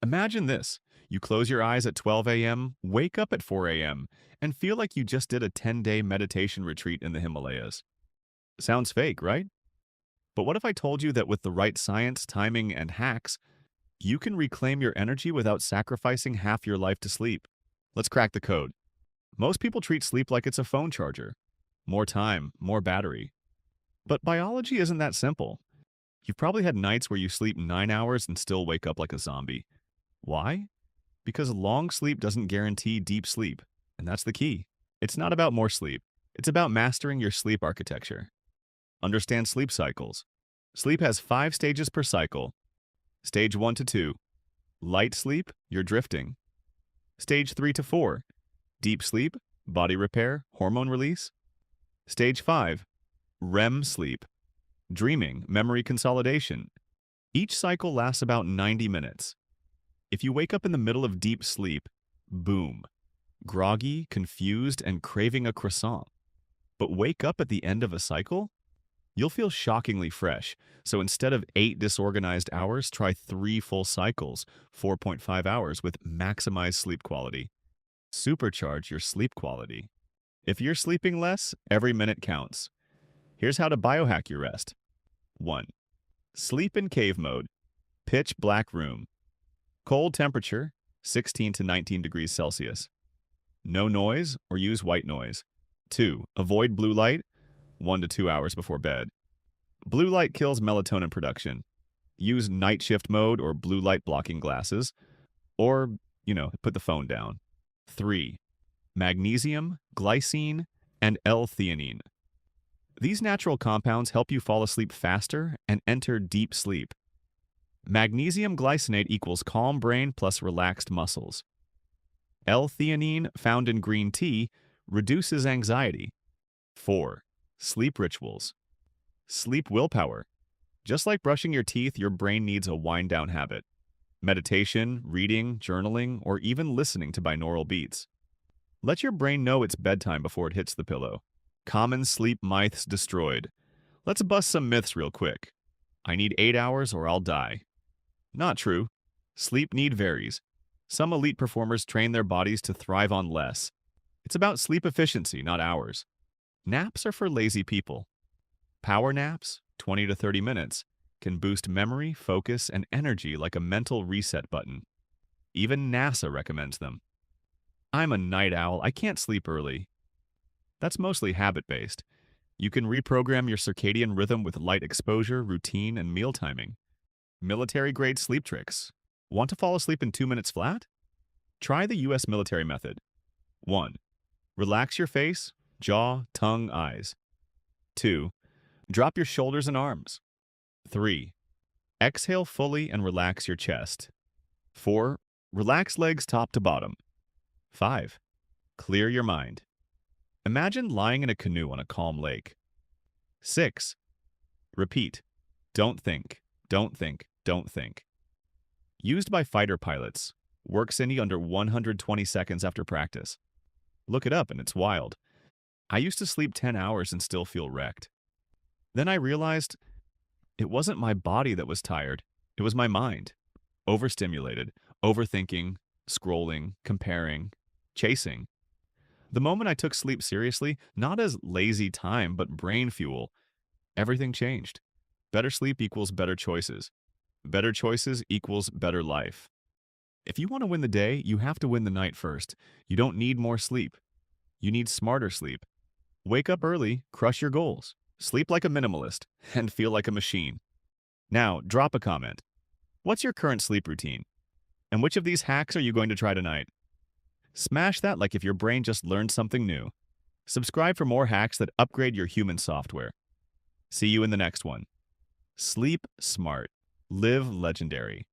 Imagine this. You close your eyes at 12 a.m., wake up at 4 a.m., and feel like you just did a 10-day meditation retreat in the Himalayas. Sounds fake, right? But what if I told you that with the right science, timing, and hacks, you can reclaim your energy without sacrificing half your life to sleep? Let's crack the code. Most people treat sleep like it's a phone charger. More time, more battery. But biology isn't that simple. You've probably had nights where you sleep 9 hours and still wake up like a zombie. Why? Because long sleep doesn't guarantee deep sleep, and that's the key. It's not about more sleep. It's about mastering your sleep architecture. Understand sleep cycles. Sleep has 5 stages per cycle. Stage 1 to 2. Light sleep, you're drifting. Stage 3 to 4. Deep sleep, body repair, hormone release. Stage 5. REM sleep. Dreaming, memory consolidation. Each cycle lasts about 90 minutes. If you wake up in the middle of deep sleep, boom. Groggy, confused, and craving a croissant. But wake up at the end of a cycle? You'll feel shockingly fresh. So instead of 8 disorganized hours, try 3 full cycles, 4.5 hours with maximized sleep quality. Supercharge your sleep quality. If you're sleeping less, every minute counts. Here's how to biohack your rest. 1. Sleep in cave mode. Pitch black room. Cold temperature, 16 to 19 degrees Celsius. No noise or use white noise. 2. Avoid blue light, 1 to 2 hours before bed. Blue light kills melatonin production. Use night shift mode or blue light blocking glasses. Or, put the phone down. 3. Magnesium, glycine, and L-theanine. These natural compounds help you fall asleep faster and enter deep sleep. Magnesium glycinate equals calm brain plus relaxed muscles. L-theanine, found in green tea, reduces anxiety. 4. Sleep rituals. Sleep willpower. Just like brushing your teeth, your brain needs a wind-down habit. Meditation, reading, journaling, or even listening to binaural beats. Let your brain know it's bedtime before it hits the pillow. Common sleep myths destroyed. Let's bust some myths real quick. I need 8 hours or I'll die. Not true. Sleep need varies. Some elite performers train their bodies to thrive on less. It's about sleep efficiency, not hours. Naps are for lazy people. Power naps, 20 to 30 minutes, can boost memory, focus, and energy like a mental reset button. Even NASA recommends them. I'm a night owl, I can't sleep early. That's mostly habit-based. You can reprogram your circadian rhythm with light exposure, routine, and meal timing. Military-grade sleep tricks. Want to fall asleep in 2 minutes flat? Try the US military method. 1. Relax your face, jaw, tongue, eyes. 2. Drop your shoulders and arms. 3. Exhale fully and relax your chest. 4. Relax legs top to bottom. 5. Clear your mind. Imagine lying in a canoe on a calm lake. 6. Repeat. Don't think, don't think, don't think. Used by fighter pilots. Works in under 120 seconds after practice. Look it up and it's wild. I used to sleep 10 hours and still feel wrecked. Then I realized it wasn't my body that was tired. It was my mind. Overstimulated, overthinking, scrolling, comparing, chasing. The moment I took sleep seriously, not as lazy time, but brain fuel, everything changed. Better sleep equals better choices. Better choices equals better life. If you want to win the day, you have to win the night first. You don't need more sleep. You need smarter sleep. Wake up early, crush your goals. Sleep like a minimalist, and feel like a machine. Now, drop a comment. What's your current sleep routine? And which of these hacks are you going to try tonight? Smash that like if your brain just learned something new. Subscribe for more hacks that upgrade your human software. See you in the next one. Sleep smart. Live legendary.